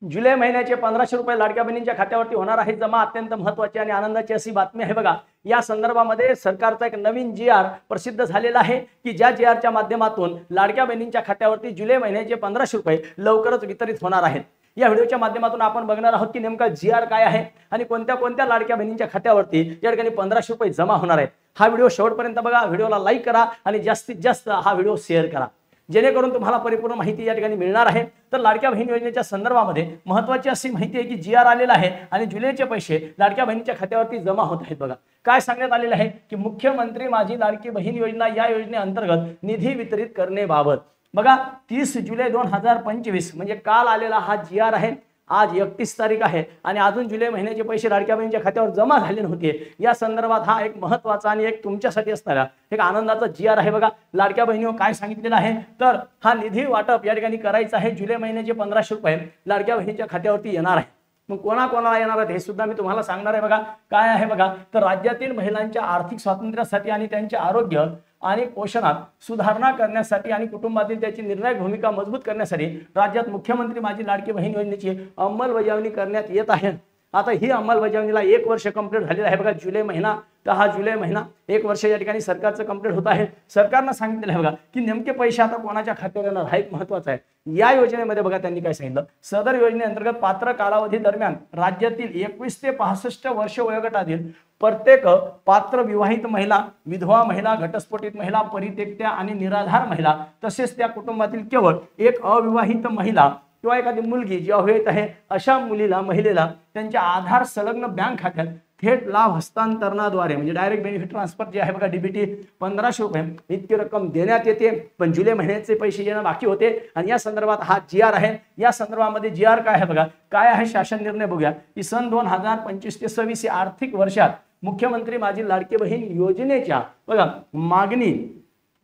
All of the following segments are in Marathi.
जुलै महिन्याचे 1500 रुपये लाडक्या बहिणींच्या खात्यावरती होणार आहे जमा। अत्यंत महत्त्वाची आणि आनंदाची अशी बातमी आहे बघा। या संदर्भामध्ये सरकारचा एक नवीन GR प्रसिद्ध झालेला आहे की ज्या GRच्या माध्यमातून लाडक्या बहिणींच्या खात्यावरती जुलै महिन्याचे 1500 रुपये लवकरच वितरित होणार आहेत। या व्हिडिओच्या माध्यमातून आपण बघणार आहोत की नेमका GR काय आहे आणि कोणत्या कोणत्या लाडक्या बहिणींच्या खात्यावरती या ठिकाणी 1500 रुपये जमा होणार आहेत। हा व्हिडिओ शेवटपर्यंत बघा, व्हिडिओला लाईक करा आणि जास्तीत जास्त हा व्हिडिओ शेअर करा जेणेकरून तुम्हाला परिपूर्ण माहिती या ठिकाणी मिळणार आहे। तर लाडक्या बहीण योजनेच्या संदर्भामध्ये महत्त्वाची अशी माहिती आहे की GR आलेला आहे आणि जुलैचे पैसे लाडक्या बहिणीच्या खात्यावरती जमा होत आहेत। बघा काय सांगण्यात आलेलं आहे की मुख्यमंत्री माझी लाडकी बहीण योजना या योजनेअंतर्गत निधी वितरित करण्याबाबत बघा 30 जुलै 2025 म्हणजे काल आलेला हा GR आहे। आज 31 तारीख आहे आणि अजून जुलै महिन्याचे पैसे लाडक्या बहिणीच्या खात्यावर जमा झाले नव्हते। या संदर्भात हा एक महत्त्वाचा आणि एक तुमच्यासाठी असणारा एक आनंदाचा GR आहे। बघा लाडक्या बहिणीवर काय सांगितलेलं आहे तर हा निधी वाटप या ठिकाणी करायचं आहे। जुलै महिन्याचे 1500 रुपये लाडक्या बहिणीच्या खात्यावरती येणार आहे। मग कोणाकोणाला येणार आहेत हे सुद्धा मी तुम्हाला सांगणार आहे। बघा काय आहे बघा तर राज्यातील महिलांच्या आर्थिक स्वातंत्र्यासाठी आणि त्यांचे आरोग्य आणि पोषणात सुधारणा करण्यासाठी आणि कुटुंबातील त्याची निर्णायक भूमिका मजबूत करण्यासाठी राज्यात मुख्यमंत्री माझी लाडकी बहीण योजनेची अंमलबजावणी करण्यात येत आहे। आता ही अंमलबजावणीला 1 वर्ष कंप्लीट झालेलं आहे। बघा जुलै महिना तर हा जुलै महिना 1 वर्ष या ठिकाणी सरकारचं कंप्लीट होत आहे। सरकारनं सांगितलेलं आहे बघा की नेमके पैसे आता कोणाच्या खात्यावर येणार हा एक महत्त्वाचा आहे। या योजनेमध्ये बघा त्यांनी काय सांगितलं, सदर योजनेअंतर्गत पात्र कालावधी दरम्यान राज्यातील 21 ते 65 वर्ष वयोगटातील प्रत्येक पात्र विवाहित महिला, विधवा महिला, घटस्फोटित महिला, परित्यक्त्या आणि निराधार महिला तसेच त्या कुटुंबातील केवळ एक अविवाहित महिला किंवा एखादी मुलगी जी अविवाहित आहे अशा महिलेला त्यांच्या आधार संलग्न बँक खात्यात थेट लाभ हस्तांतरणाद्वारे म्हणजे डायरेक्ट बेनिफिट ट्रान्सफर जे आहे बघा DBT 1500 रुपये इतकी रक्कम देण्यात येते। पण जुलै महिन्याचे पैसे येणं बाकी होते आणि या संदर्भात हा GR आहे। या संदर्भामध्ये GR काय आहे बघा, काय आहे शासन निर्णय बघूया की सन 2025 ते 26 या आर्थिक वर्षात मुख्यमंत्री माझी लाडकी बहीण योजनेच्या बघा मागणी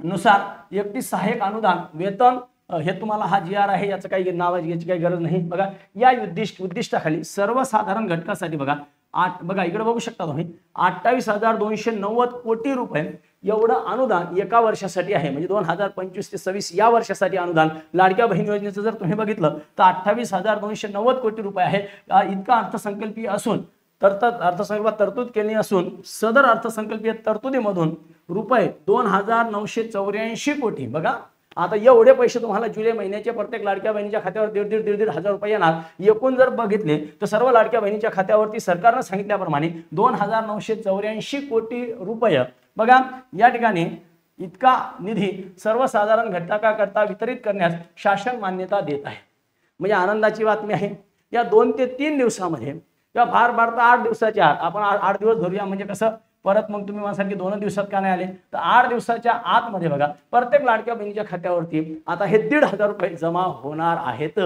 नुसार 31 सहाय्यक अनुदान वेतन हे तुम्हाला हा GR आहे, याचं काही नाव याची काही गरज नाही। बघा या उद्दिष्टाखाली सर्वसाधारण घटकासाठी बघा इकडे बघू शकता तुम्ही 28,290 कोटी रुपये एवढं अनुदान एका वर्षासाठी आहे। म्हणजे 2025 ते 26 या वर्षासाठी अनुदान लाडक्या बहीण योजनेचं जर तुम्ही बघितलं तर 28,290 कोटी रुपये आहे। इतका अर्थसंकल्पीय असून अर्थसंकल्पात तरतूद केली असून सदर अर्थसंकल्पीय तरतुदीमधून रुपये 2,984 कोटी बघा आता एवढे पैसे तुम्हाला जुलै महिन्याचे प्रत्येक लाडक्या बहिणीच्या खात्यावर दीड हजार रुपये येणार। एकूण जर बघितले तर सर्व लाडक्या बहिणीच्या खात्यावरती सरकारनं सांगितल्याप्रमाणे 2,984 कोटी रुपये बघा या ठिकाणी इतका निधी सर्वसाधारण घटकाकरता वितरित करण्यास शासन मान्यता देत आहे। म्हणजे आनंदाची बातमी आहे। या 2 ते 3 दिवसामध्ये किंवा फार तर 8 दिवसाच्या आत आपण 8 दिवस धरूया, म्हणजे कसं परत मग तुम्ही माझ्यासारखे 2 दिवसात का नाही आले तर 8 दिवसाच्या आतमध्ये बघा प्रत्येक लाडक्या बहिणीच्या खात्यावरती आता हे 1,500 रुपये जमा होणार आहेत।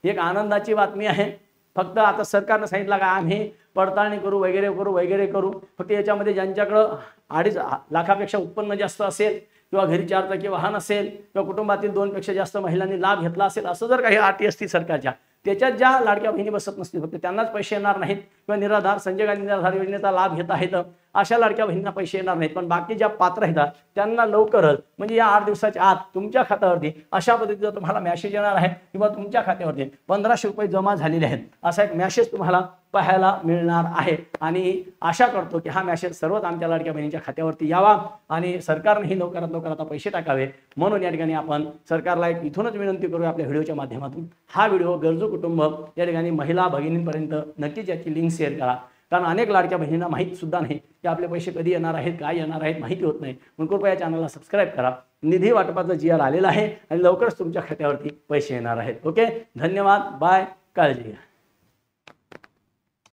एक आनंदाची बातमी आहे। फक्त आता सरकारनं सांगितलं का आम्ही पडताळणी करू वगैरे करू फक्त याच्यामध्ये ज्यांच्याकडं 2.5 लाखापेक्षा उत्पन्न जास्त असेल किंवा घरी 4 चाकी वाहन असेल किंवा कुटुंबातील 2 पेक्षा जास्त महिलांनी लाभ घेतला असेल असं जर काही अटी असतील सरकारच्या त्याच्यात ज्या लाडक्या बहिणी बसत नसतील फक्त त्यांनाच पैसे येणार नाहीत किंवा निराधार संजय गांधी निराधार योजनेचा लाभ घेत आहेत अशा लाडक्या बहिणींना पैसे येणार नाहीत। पण बाकी ज्या पात्र आहेत त्यांना लवकरच म्हणजे या 8 दिवसाच्या आत तुमच्या खात्यावरती अशा पद्धतीचा तुम्हाला मेसेज येणार आहे किंवा तुमच्या खात्यावरती 1500 रुपये जमा झालेले आहेत असा एक मेसेज तुम्हाला पाहायला मिळणार आहे। आणि आशा करतो की हा मेसेज सर्वच आमच्या लाडक्या बहिणीच्या खात्यावरती यावा आणि सरकारनेही लवकरात आता पैसे टाकावे। म्हणून या ठिकाणी आपण सरकारला एक इथूनच विनंती करूया आपल्या व्हिडिओच्या माध्यमातून हा व्हिडिओ गरजू कुटुंब या ठिकाणी महिला भगिनींपर्यंत नक्कीच याची लिंक शेअर करा। कारण अनेक लाडक्या बहिणींना माहीत सुद्धा नाही की आपले पैसे कधी येणार आहेत, काय येणार आहेत माहिती होत नाही। म्हणून कृपया या चॅनलला सबस्क्राईब करा। निधी वाटपाचा GR आलेला आहे आणि लवकरच तुमच्या खात्यावरती पैसे येणार आहेत। ओके, धन्यवाद, बाय, काळजी घ्या।